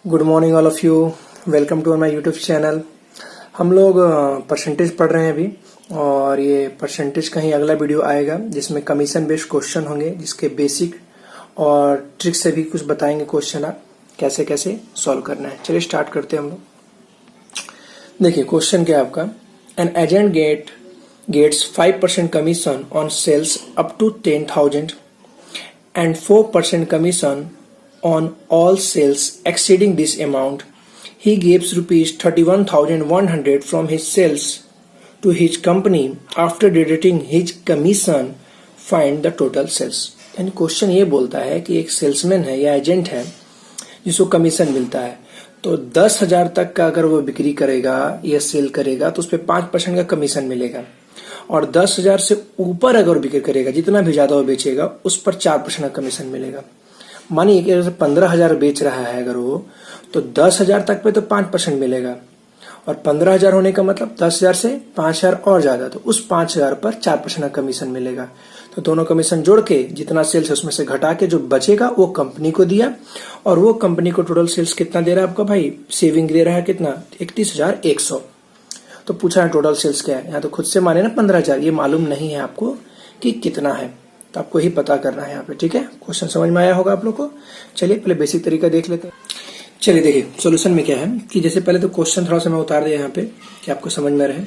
Good morning all of you. Welcome to my YouTube channel. हम लोग percentage पढ़ रहे हैं अभी, और ये परसेंटेज का ही अगला वीडियो आएगा जिसमें कमीशन बेस्ड क्वेश्चन होंगे, जिसके बेसिक और ट्रिक से भी कुछ बताएंगे क्वेश्चन आप कैसे कैसे सॉल्व करना है। चलिए स्टार्ट करते हैं हम लोग। देखिए क्वेश्चन क्या है आपका। An agent gets 5% commission on sales up to 10,000 and 4% commission on all sales exceeding this amount. He gives rupees 31,100 from his sales to his company after deducting his commission. Find the total sales. यानी question ये बोलता है कि एक salesman है या agent है जिसको कमीशन मिलता है, तो 10,000 तक का अगर वो बिक्री करेगा या सेल करेगा तो उस पर 5% का कमीशन मिलेगा, और 10,000 से ऊपर अगर बिक्री करेगा, जितना भी ज्यादा वो बेचेगा, उस पर 4% का कमीशन मिलेगा। मानिए कि अगर 15,000 बेच रहा है अगर वो, तो 10,000 तक पे तो 5% मिलेगा, और 15,000 होने का मतलब 10,000 से 5,000 और ज्यादा, तो उस 5,000 पर 4% का कमीशन मिलेगा। तो दोनों कमीशन जोड़ के जितना सेल्स है उसमें से घटा के जो बचेगा वो कंपनी को दिया, और वो कंपनी को टोटल सेल्स कितना दे रहा है आपका भाई, सेविंग दे रहा है कितना, 31,100। तो पूछा है टोटल सेल्स क्या है, यहाँ तो खुद से माने ना 15,000, ये मालूम नहीं है आपको कि कितना है, तो आपको ही पता करना है यहाँ पे। ठीक है, क्वेश्चन समझ में आया होगा आप लोग को। चलिए पहले बेसिक तरीका देख लेते हैं। चलिए देखिए सोल्यूशन में क्या है कि जैसे पहले तो क्वेश्चन थोड़ा सा मैं उतार दिया यहाँ पे कि आपको समझ में रहे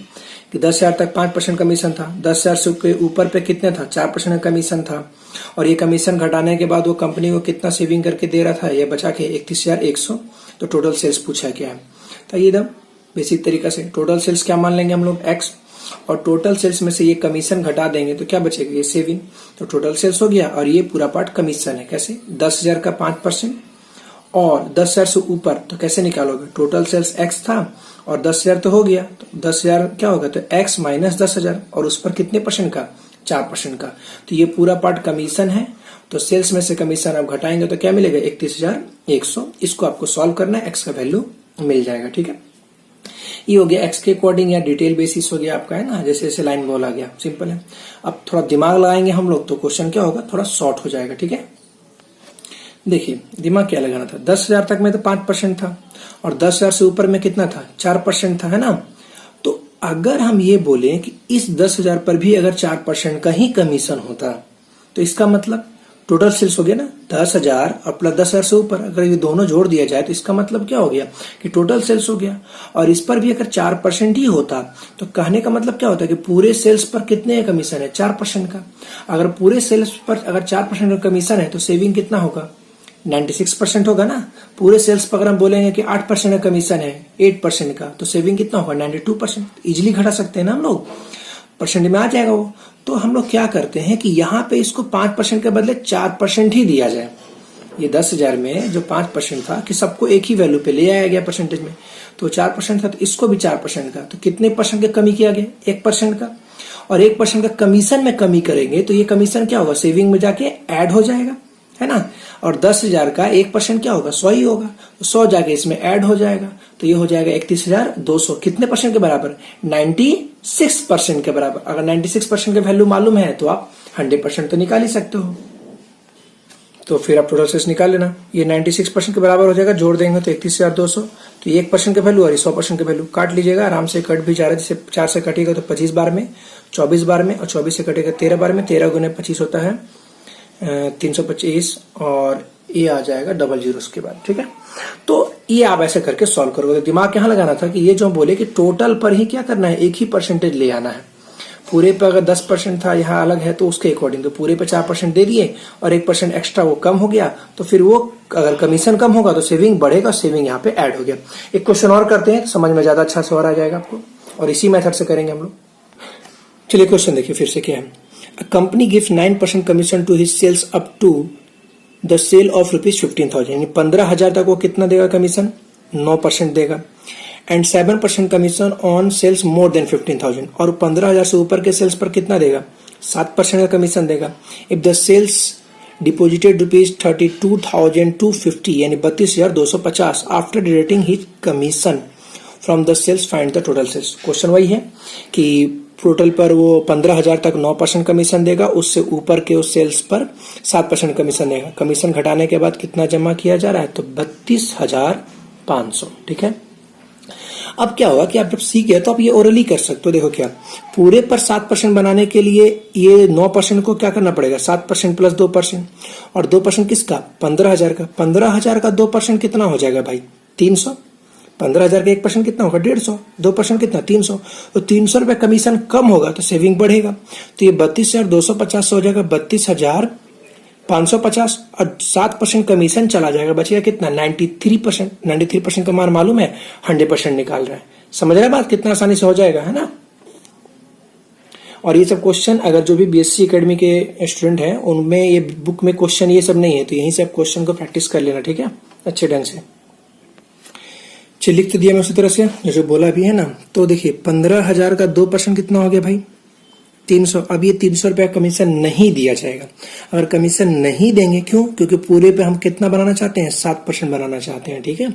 कि 10,000 तक 5% कमीशन था, 10,000 से ऊपर पे कितने था, 4% का कमीशन था, और ये कमीशन घटाने के बाद वो कंपनी को कितना सेविंग करके दे रहा था, ये बचा के 31,100। तो टोटल सेल्स पूछा क्या है, तो ये एकदम बेसिक तरीका से टोटल सेल्स क्या मान लेंगे हम लोग, एक्स, और टोटल सेल्स में से ये कमीशन घटा देंगे तो क्या बचेगा, ये सेविंग। तो टोटल सेल्स हो गया, और ये पूरा पार्ट कमीशन है। कैसे, 10,000 का 5% और 10,000 से ऊपर, तो कैसे निकालोगे, टोटल सेल्स एक्स था और 10,000 तो हो गया, तो 10,000 क्या होगा, तो एक्स माइनस 10,000, और उस पर कितने परसेंट का, 4% का। तो ये पूरा पार्ट कमीशन है, तो सेल्स में से कमीशन आप घटाएंगे तो क्या मिलेगा, 31,100। इसको आपको सॉल्व करना है, एक्स का वैल्यू मिल जाएगा। ठीक है, ये हो गया एक्स के अकॉर्डिंग या डिटेल बेसिस हो गया आपका, है ना, जैसे जैसे लाइन बोला गया, सिंपल है। अब थोड़ा दिमाग लगाएंगे हम लोग तो क्वेश्चन क्या होगा, थोड़ा शॉर्ट हो जाएगा। ठीक है, देखिए दिमाग क्या लगाना था, 10,000 तक में तो 5% था, और 10,000 से ऊपर में कितना था, 4% था, है ना। तो अगर हम ये बोले कि इस 10,000 पर भी अगर 4% का ही कमीशन होता, तो इसका मतलब टोटल सेल्स हो गया ना 10,000 और प्लस 10,000 से ऊपर, अगर ये दोनों जोड़ दिया जाए तो इसका मतलब क्या हो गया कि टोटल सेल्स हो गया। और इस पर भी अगर 4% ही होता तो कहने का मतलब क्या होता है कि पूरे सेल्स पर कितने का कमीशन है, 4% का। अगर पूरे सेल्स पर अगर 4% का कमीशन है तो सेविंग कितना होगा, 96% होगा ना। पूरे सेल्स पर अगर हम बोलेंगे कि 8% का कमीशन है 8% का, तो सेविंग कितना होगा, 92%। इजिली घटा सकते हैं ना हम लोग, परसेंट में आ जाएगा वो। तो हम लोग क्या करते हैं कि यहाँ पे इसको 5% के बदले 4% ही दिया जाए। ये 10,000 में जो 5% था कि सबको एक ही वैल्यू पे ले आया गया परसेंटेज में, तो 4% था, तो इसको भी 4% का, तो कितने परसेंट का कमी किया गया, 1% का। और 1% का कमीशन में कमी करेंगे तो ये कमीशन क्या होगा, सेविंग में जाके ऐड हो जाएगा, है ना। और 10,000 का 1% क्या होगा, 100 ही होगा, तो 100 जाके इसमें ऐड हो जाएगा, तो ये हो जाएगा 31,200। कितने परसेंट के बराबर, 96% के बराबर। अगर 96% का वैल्यू मालूम है तो आप 100% तो निकाल ही सकते हो। तो फिर आप टोटल सेल्स निकाल लेना, ये 96% के बराबर हो जाएगा, जोड़ देंगे तो 31,200। तो ये 1% का वैल्यू और 100% का वैल्यू काट लीजिएगा, आराम से कट भी जा रहा है। जैसे 4 से कटेगा तो 25 बार में, 24 बार में, और 24 से कटेगा 13 बार में, 13 गुने 25 होता है 325, और ये आ जाएगा 00 के बाद। ठीक है, तो ये आप ऐसे करके सॉल्व करोगे। तो दिमाग यहाँ लगाना था कि ये जो बोले कि टोटल पर ही क्या करना है, एक ही परसेंटेज ले आना है। पूरे पे अगर 10% था, यहाँ अलग है तो उसके अकॉर्डिंग, तो पूरे पे 4% दे दिए, और 1% एक्स्ट्रा वो कम हो गया, तो फिर वो अगर कमीशन कम होगा तो सेविंग बढ़ेगा, सेविंग यहाँ पे ऐड हो गया। एक क्वेश्चन और करते हैं, समझ में ज्यादा अच्छा सवाल आ जाएगा आपको, और इसी मेथड से करेंगे हम लोग। चलिए क्वेश्चन देखिए फिर से क्या है। A company gives 9% commission to his sales up to the sale of rupees 15,000, यानी 15,000 तक वो कितना देगा कमीशन, 9% देगा, and 7% commission on sales more than 15,000, और 15,000 से ऊपर के सेल्स पर कितना देगा, 7% का कमीशन देगा। If the sales deposited rupees 32,250, यानी 32,250 after deducting his commission from the sales, find the total sales. Question वही है कि टोटल पर वो 15,000 तक 9% कमीशन देगा, उससे ऊपर के उस सेल्स पर 7% कमीशन देगा। कमीशन घटाने के बाद कितना जमा किया जा रहा है, तो 32,000 500। ठीक है, अब क्या होगा कि आप जब सीख गए तो आप ये ओरली कर सकते हो। देखो क्या, पूरे पर 7% बनाने के लिए ये 9% को क्या करना पड़ेगा, 7% प्लस 2%, और 2% किसका, 15,000 का। 15,000 का 2% कितना हो जाएगा भाई, 300। 15,000 का 1% कितना होगा, 150। 2% कितना, 300। तो 300 रुपये कमीशन कम होगा तो सेविंग बढ़ेगा। तो ये 32,250 हो जाएगा 32,550, और 7% कमीशन चला जाएगा, बचेगा कितना, 93%। 93% का मान मालूम है, 100% निकाल रहा है। समझ रहे बात, कितना आसानी से हो जाएगा, है ना। और ये सब क्वेश्चन अगर जो भी बीएससी एकेडमी के स्टूडेंट हैं उनमें ये बुक में क्वेश्चन ये सब नहीं है, तो यहीं से आप क्वेश्चन को प्रैक्टिस कर लेना। ठीक है, अच्छे ढंग से। चलिए, लिख तो दिया मैं उसी तरह से जैसे बोला भी है ना। तो देखिए 15,000 का 2% कितना हो गया भाई, 300। अब ये 300 रुपया कमीशन नहीं दिया जाएगा। अगर कमीशन नहीं देंगे, क्यों, क्योंकि पूरे पे हम कितना बनाना चाहते हैं, 7% बनाना चाहते हैं। ठीक है,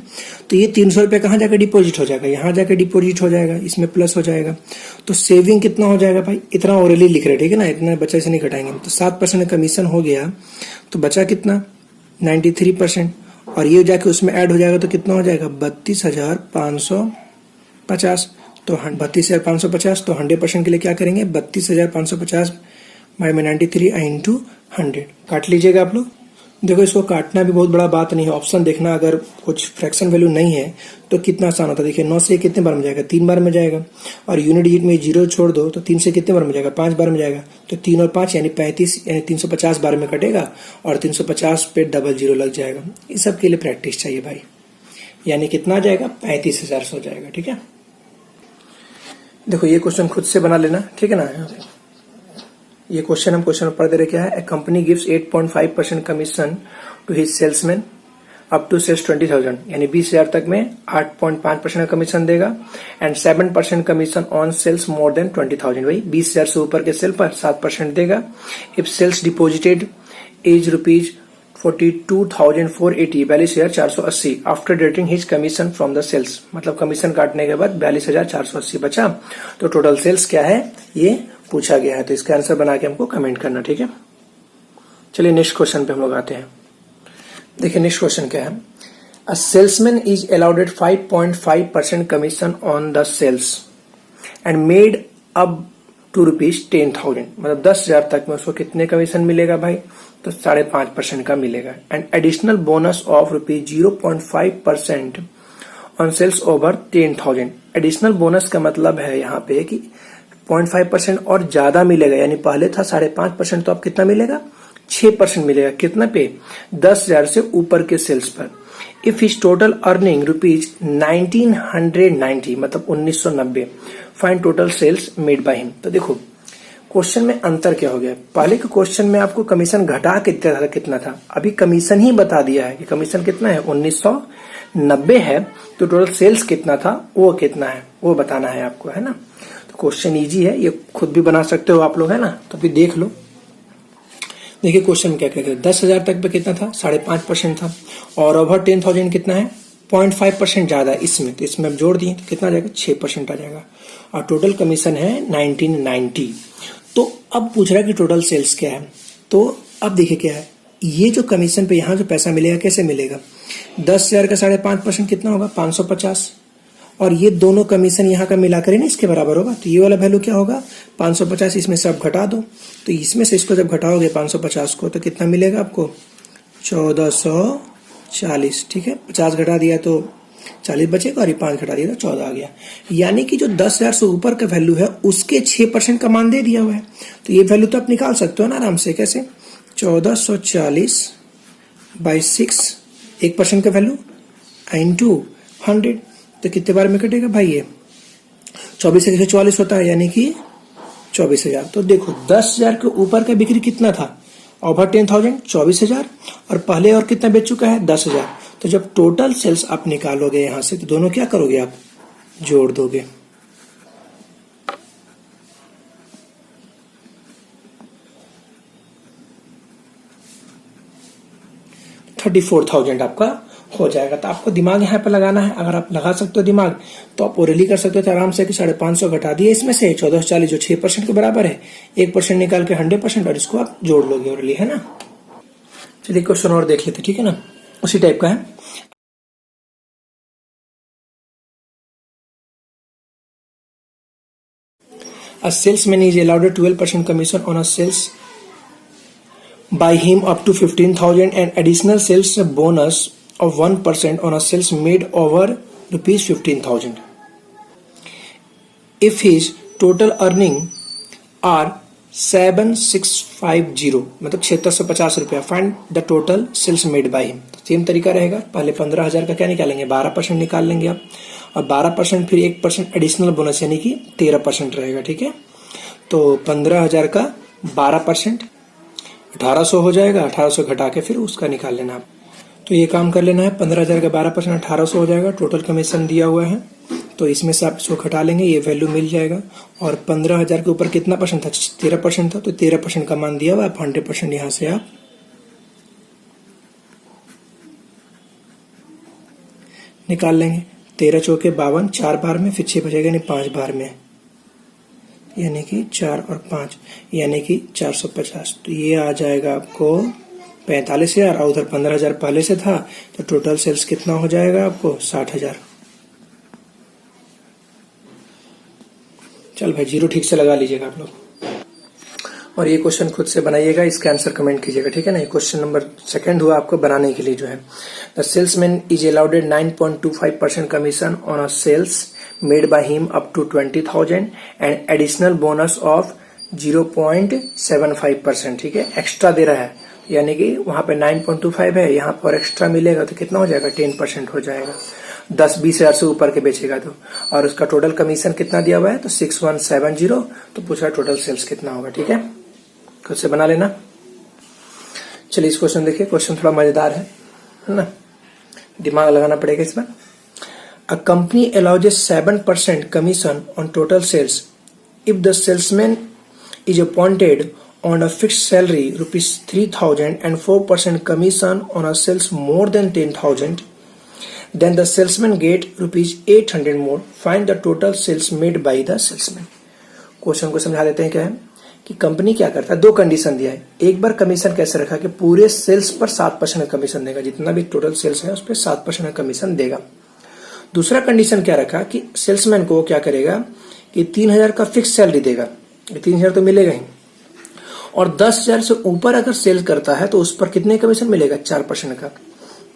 तो ये 300 रुपया कहाँ जाकर डिपॉजिट हो जाएगा, यहाँ जाकर डिपॉजिट हो जाएगा, इसमें प्लस हो जाएगा। तो सेविंग कितना हो जाएगा भाई, इतना ओरली लिख रहे हैं, ठीक है ना, इतना बच्चा से नहीं घटाएंगे। तो 7% कमीशन हो गया तो बचा कितना, 93%, और ये जाके उसमें ऐड हो जाएगा तो कितना हो जाएगा, 32,550। तो 32,550, तो 100% के लिए क्या करेंगे, 32,550 बाय में 93 इंटू 100 काट लीजिएगा आप लोग। देखो इसको काटना भी बहुत बड़ा बात नहीं है, ऑप्शन देखना, अगर कुछ फ्रैक्शन वैल्यू नहीं है तो कितना आसान होता है। देखिए 9 से कितने बार में जाएगा, 3 बार में जाएगा, और यूनिट डिजिट में 0 छोड़ दो तो 3 से कितने बार में जाएगा, 5 बार में जाएगा। तो 3 और 5 यानी 35, यानी 350 बार में कटेगा, और 350 पे डबल 0 लग जाएगा। इस सब के लिए प्रैक्टिस चाहिए भाई, यानी कितना आ जाएगा, 35,000 हो जाएगा। ठीक है, देखो ये क्वेश्चन खुद से बना लेना, ठीक है ना। ये क्वेश्चन हम क्वेश्चन पढ़ दे रहे, क्या है, a company gives 8.5% commission to his salesman up to sales 20,000, यानी 20,000 तक में 8.5% का कमीशन देगा, and 7% commission on sales more than 20,000। भाई 20,000 से ऊपर के सेल पर 7% देगा। If sales deposited is ₹42,480, 42,000 480 after dating his commission from the sales, मतलब कमीशन काटने के बाद 42,480 बचा। तो टोटल सेल्स क्या है ये पूछा गया है, तो इसका आंसर बना के हमको कमेंट करना। ठीक है, चलिए नेक्स्ट क्वेश्चन पे हम लोग आते हैं। देखिए नेक्स्ट क्वेश्चन क्या है, a salesman is allowed 5.5% commission on the sales and made up to ₹10,000, मतलब 10,000 तक में उसको कितने कमीशन मिलेगा भाई, तो 5.5% का मिलेगा, and additional bonus of ₹0.5% on sales over 10,000। Additional bonus का मतलब है यहाँ पे कि 0.5% और ज्यादा मिलेगा, यानी पहले था 5.5%, तो अब कितना मिलेगा, 6% मिलेगा। कितना पे, 10,000 से ऊपर के सेल्स पर। इफ हिज टोटल अर्निंग ₹1990, मतलब 1990, find total sales made by him. तो देखो क्वेश्चन में अंतर क्या हो गया, पहले के क्वेश्चन में आपको कमीशन घटा के कितना था, अभी कमीशन ही बता दिया है कि कमीशन कितना है, 1990 है, तो टोटल सेल्स कितना था वो कितना है वो बताना है आपको, है ना। तो क्वेश्चन इजी है, ये खुद भी बना सकते हो आप लोग, है ना। तो अभी देख लो, देखिए क्वेश्चन में क्या कहते हैं, 10,000 तक पे कितना था, 5.5% था, और ओवर 10,000 कितना है, 0.5% ज्यादा इसमें, तो इसमें अब जोड़ दिए तो कितना आ जाएगा, 6% आ जाएगा, और टोटल कमीशन है 1990। तो अब पूछ रहा है कि टोटल सेल्स क्या है। तो अब देखिए क्या है, ये जो कमीशन पे यहाँ जो पैसा मिलेगा कैसे मिलेगा, 10,000 का 5.5% कितना होगा, 550, और ये दोनों कमीशन यहाँ का मिलाकर ही ना इसके बराबर होगा, तो ये वाला वैल्यू क्या होगा, 550, इसमें सब घटा दो, तो इसमें से इसको जब घटाओगे 550 को तो कितना मिलेगा आपको, 1440। ठीक है, 50 घटा दिया तो 40 बचेगा, और ये 5 घटा दिया तो 14 आ गया, यानी कि जो 10,000 से ऊपर का वैल्यू है उसके 6% का मान दे दिया हुआ है। तो ये वैल्यू तो आप निकाल सकते हो ना आराम से, कैसे, 1440 बाई 6, 1% का वैल्यू इंटू 100, तो कितने बार में कटेगा भाई, ये 24 से 44 होता है, यानी कि 24,000। तो देखो 10,000 के ऊपर का बिक्री कितना था, ओवर 10,000 24,000, और पहले और कितना बेच चुका है, 10,000। तो जब टोटल सेल्स आप निकालोगे यहां से, तो दोनों क्या करोगे आप, जोड़ दोगे। $34,000 आपका हो जाएगा। तो आपको दिमाग यहाँ पे लगाना है, अगर आप लगा सकते हो दिमाग तो आप ओरली कर सकते हो, तो आराम से कि 550 घटा दिए इसमें से 1440 जो 6% के बराबर है, 1% निकाल के 100%, और इसको आप जोड़ लोगे ओरली, है ना। चलिए क्वेश्चन और देख लेते, ठीक है ना, उसी टाइप का है। A salesman is allowed a 12% commission on a sales by him up to 15,000 and additional sales bonus of 1% on a sales made over rupees 15,000. If his total earning are 7650 मतलब 7650 रुपया, find the total sales made by him. Same तरीका रहेगा, पहले 15,000 का क्या निकालेंगे, 12% निकाल लेंगे आप, और 12% फिर 1% एडिशनल बोनस यानी कि 13% रहेगा। ठीक है, तो 15,000 का 12% 1800 हो जाएगा, 1800 घटा के फिर उसका निकाल लेना आप। तो ये काम कर लेना है, 15,000 का 12% 1800 हो जाएगा, टोटल कमीशन दिया हुआ है, तो इसमें से आप इसको घटा लेंगे, ये वैल्यू मिल जाएगा। और 15,000 के ऊपर कितना परसेंट था, 13% था, तो 13% का मान दिया हुआ, आप 100% यहाँ से आप निकाल लेंगे। 13 चौके 52, 4 बार में, फिर 6 बचेगा यानी 5 बार में, यानी कि 4 और 5 यानी कि 450। तो ये आ जाएगा आपको 45,000, और उधर 15,000 पहले से था, तो टोटल सेल्स कितना हो जाएगा आपको 60,000। चल भाई, जीरो ठीक से लगा लीजिएगा आप लोग, और ये क्वेश्चन खुद से बनाइएगा, इसका आंसर कमेंट कीजिएगा। ठीक है ना, ये क्वेश्चन नंबर 2 हुआ आपको बनाने के लिए जो है। The salesman is allowed 9.25% commission on a sales made by him up to 20,000 and additional bonus of 0.75%। ठीक है, एक्स्ट्रा दे रहा है, यानी कि वहां पे 9.25 है, यहाँ पर एक्स्ट्रा मिलेगा तो कितना हो जाएगा, 10% हो जाएगा। 10-20 हजार से ऊपर के बेचेगा तो, और उसका टोटल कमीशन कितना दिया हुआ है, तो 6170, तो पूछा टोटल सेल्स कितना होगा। ठीक है, खुद से बना लेना। चलिए इस क्वेश्चन देखिए, क्वेश्चन थोड़ा मजेदार है ना, दिमाग लगाना पड़ेगा इसमें। A company allows a 7% commission on total sales if the salesman is appointed on a fixed salary rupees 3,000 and 4% commission on a sales more than 10,000, then the salesman get rupees 800 more. Find the total sales made by the salesman. Question को समझा देते हैं। क्या है कि company क्या करता है, 2 कंडीशन दिया है। एक बार कमीशन कैसे रखा कि पूरे सेल्स पर 7% का कमीशन देगा, जितना भी टोटल सेल्स है उस पर 7% का कमीशन देगा। दूसरा कंडीशन क्या रखा कि सेल्समैन को क्या करेगा कि 3,000 का फिक्स सैलरी देगा, 3,000 तो मिलेगा ही, और 10,000 से ऊपर अगर सेल करता है तो उस पर कितने कमीशन मिलेगा, 4% का।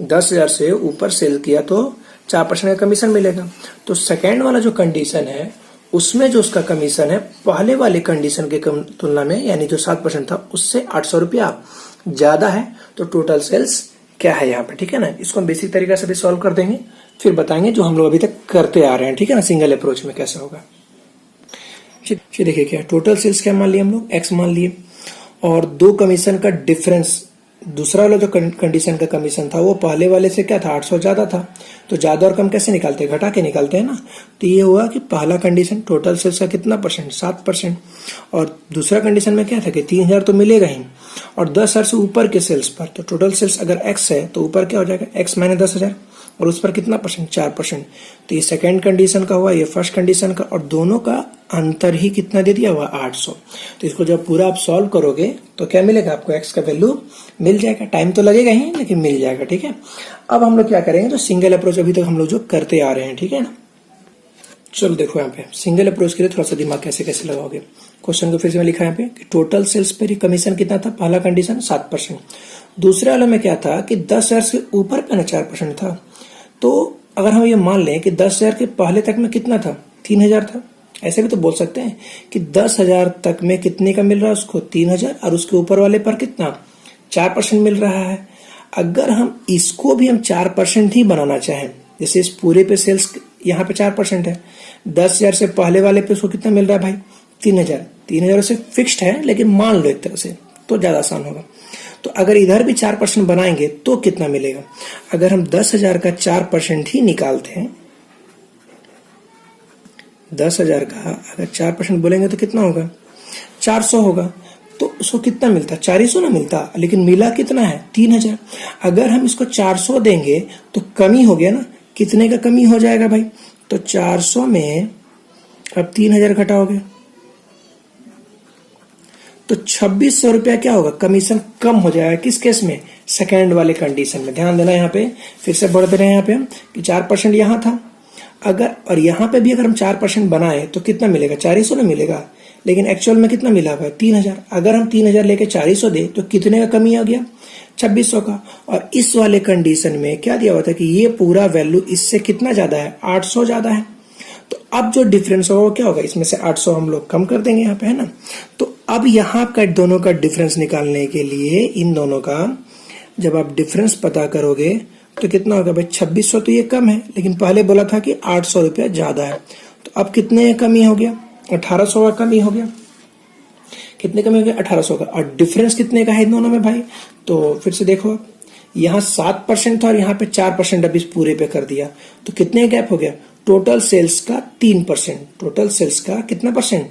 10,000 से ऊपर सेल किया तो 4% का कमीशन मिलेगा। तो सेकेंड वाला जो कंडीशन है उसमें जो उसका कमीशन है पहले वाले कंडीशन के तुलना में, यानी जो 7% था उससे 800 रुपया ज्यादा है, तो टोटल सेल्स क्या है यहाँ पे। ठीक है ना, इसको हम बेसिक तरीका से भी सॉल्व कर देंगे, फिर बताएंगे जो हम लोग अभी तक करते आ रहे हैं। ठीक है ना, सिंगल अप्रोच में कैसे होगा। देखिए क्या टोटल सेल्स क्या मान लिए हम लोग, x मान लिए, और 2 कमीशन का डिफरेंस, दूसरा वाला जो कंडीशन का कमीशन था वो पहले वाले से क्या था, 800 ज्यादा था, तो ज्यादा और कम कैसे निकालते हैं, घटा के निकालते हैं ना। तो ये हुआ कि पहला कंडीशन टोटल सेल्स का कितना परसेंट, 7%, और दूसरा कंडीशन में क्या था कि 3,000 तो मिलेगा ही, और 10,000 से ऊपर के सेल्स पर, तो टोटल सेल्स अगर x है तो ऊपर क्या हो जाएगा, x माइनस 10,000, और उस पर कितना परसेंट, 4%। तो ये सेकेंड कंडीशन का हुआ, ये फर्स्ट कंडीशन का, और दोनों का अंतर ही कितना दे दिया हुआ, 800। तो इसको जब पूरा आप सॉल्व करोगे तो क्या मिलेगा आपको, x का वैल्यू मिल जाएगा। टाइम तो लगेगा ही लेकिन मिल जाएगा। ठीक है, अब हम लोग क्या करेंगे, तो सिंगल अप्रोच अभी तक हम लोग जो करते आ रहे हैं। ठीक है ना, चलो देखो यहाँ पे सिंगल अप्रोच के लिए थोड़ा सा दिमाग कैसे कैसे लगाओगे। क्वेश्चन को फिर से मैं लिखा यहाँ पे कि टोटल सेल्स पर कमीशन कितना था, पहला कंडीशन 7%, दूसरे वाले में क्या था कि 10,000 से ऊपर पे ना 4% था। तो अगर हम ये मान लें कि 10,000 के पहले तक में कितना था, 3,000 था, ऐसे भी तो बोल सकते हैं कि 10,000 तक में कितने का मिल रहा है उसको, 3,000, और उसके ऊपर वाले पर कितना, 4% मिल रहा है। अगर हम इसको भी हम 4% ही बनाना चाहें, जैसे इस पूरे पे सेल्स यहाँ पे 4% है, 10,000 से पहले वाले पे उसको कितना मिल रहा है भाई, 3,000, 3,000 से फिक्स्ड है, लेकिन मान लो एक तरह से तो ज्यादा आसान होगा। तो अगर इधर भी 4% बनाएंगे तो कितना मिलेगा, अगर हम 10,000 का 4% ही निकालते हैं, 10,000 का अगर 4% बोलेंगे तो कितना होगा, 400 होगा। तो उसको कितना मिलता, 400 ना मिलता, लेकिन मिला कितना है, 3,000। अगर हम इसको 400 देंगे तो कमी हो गया ना, कितने का कमी हो जाएगा भाई, तो 400 में अब 3,000 घटाओगे तो 2,600 रुपया क्या होगा, कमीशन कम हो जाएगा। किस केस में, सेकेंड वाले कंडीशन में। ध्यान देना यहाँ पे, फिर से बढ़ दे रहे हैं यहाँ पे हम कि 4% यहाँ था, अगर और यहाँ पे भी अगर हम 4% बनाए तो कितना मिलेगा, 400 ना मिलेगा, लेकिन एक्चुअल में कितना मिला हुआ है 3000। अगर हम 3000 लेके 400 दे तो कितने का कमी आ गया 2600 का। और इस वाले कंडीशन में क्या दिया हुआ था कि ये पूरा वैल्यू इससे कितना ज्यादा है 800 ज्यादा है। तो अब जो डिफरेंस होगा वो क्या होगा, इसमें से 800 हम लोग कम कर देंगे यहाँ पे, है ना। तो अब यहाँ का दोनों का डिफरेंस निकालने के लिए इन दोनों का जब आप डिफरेंस पता करोगे तो कितना होगा भाई 2600 तो ये कम है, लेकिन पहले बोला था कि 800 रुपया ज्यादा है। तो अब कितने कमी हो गया 1800 का कमी हो गया। कितने कमी हो गया 1800 का। और डिफरेंस कितने का है इन दोनों में भाई, तो फिर से देखो यहाँ 7% था और यहाँ पे 4% अब इस पूरे पे कर दिया, तो कितने गैप हो गया टोटल सेल्स का 3%। टोटल सेल्स का कितना परसेंट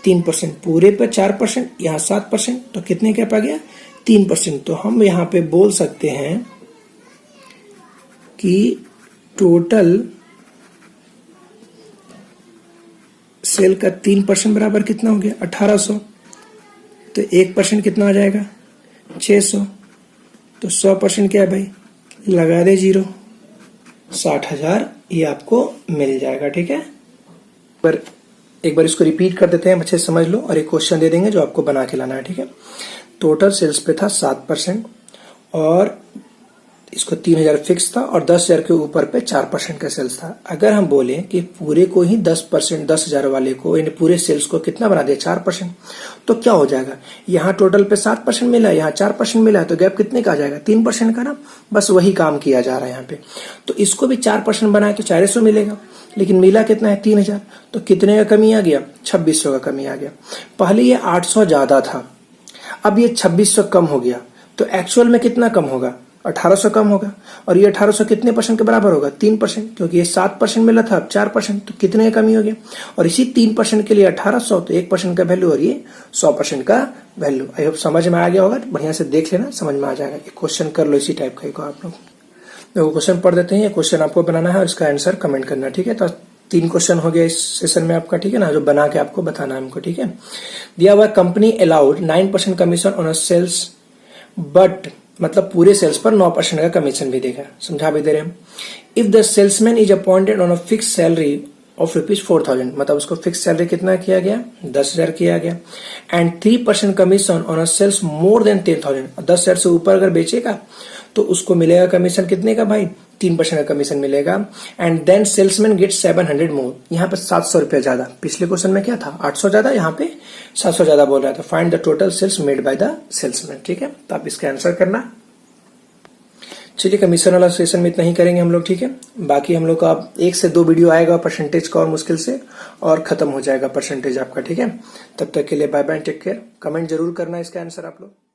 3%, पूरे पे 4%, यहाँ 7%, तो कितने गैप आ गया 3%। तो हम यहाँ पे बोल सकते हैं कि टोटल सेल का 3% बराबर कितना हो गया 1800। तो 1% कितना आ जाएगा 600। तो 100% क्या है भाई, लगा दे 0, 60,000 ये आपको मिल जाएगा। ठीक है, पर एक बार इसको रिपीट कर देते हैं, अच्छे से समझ लो, और एक क्वेश्चन दे देंगे जो आपको बना के लाना है। ठीक है, टोटल सेल्स पे था 7% और इसको 3000 फिक्स था और 10,000 के ऊपर पे 4% का सेल्स था। अगर हम बोले कि पूरे को ही 10%, 10,000 वाले को यानी पूरे सेल्स को कितना बना दिया 4%, तो क्या हो जाएगा, यहाँ टोटल पे 7% मिला, यहाँ 4% मिला, तो गैप कितने का आ जाएगा 3% का ना। बस वही काम किया जा रहा है यहाँ पे। तो इसको भी 4% बनाए तो 400 मिलेगा, लेकिन मिला कितना है 3000। तो कितने का कमी आ गया 2600 का कमी आ गया। पहले ये 800 ज्यादा था, अब ये 2600 कम हो गया, तो एक्चुअल में कितना कम होगा 1800 कम होगा। और ये 1800 कितने परसेंट के बराबर होगा 3%, क्योंकि ये 7% मिला था अब 4%, तो कितने का कमी हो गया। और इसी 3% के लिए 1800, तो 1% का वैल्यू और ये 100% का वैल्यू। आई होप समझ में आ गया होगा, बढ़िया से देख लेना, समझ में आ जाएगा। एक क्वेश्चन कर लो इसी टाइप का एक आप लोग। देखो क्वेश्चन पढ़ देते हैं, ये क्वेश्चन आपको बनाना है और इसका आंसर कमेंट करना। ठीक है, तो 3 क्वेश्चन हो गया इस सेशन में आपका। ठीक है ना, जो बना के आपको बताना है हमको। ठीक है, दिया हुआ company allowed 9% commission on sales but, मतलब पूरे सेल्स पर 9% का कमीशन भी देगा, समझा भी दे रहे हैं। If the salesman is appointed on a fix salary of ₹4,000, मतलब उसको फिक्स सैलरी कितना किया गया 10,000 किया गया, and 3% commission on a sales more than 10,000, 10,000 से ऊपर अगर बेचेगा तो उसको मिलेगा कमीशन कितने का भाई 3% का कमीशन मिलेगा। एंड देन सेल्समैन गेट 700 मोर, यहाँ पे 700 रुपया ज्यादा। पिछले क्वेश्चन में क्या था 800 ज्यादा, यहाँ पे 700 ज्यादा बोल रहा था। Find the total sales made by the salesman. ठीक है, तो आप इसका आंसर करना। चलिए, कमीशन वाला सेशन में इतना ही करेंगे हम लोग। ठीक है, बाकी हम लोग का 1 से 2 वीडियो आएगा परसेंटेज का और मुश्किल से, और खत्म हो जाएगा परसेंटेज आपका। ठीक है, तब तक के लिए bye bye, take care. Comment जरूर करना इसका आंसर आप लोग।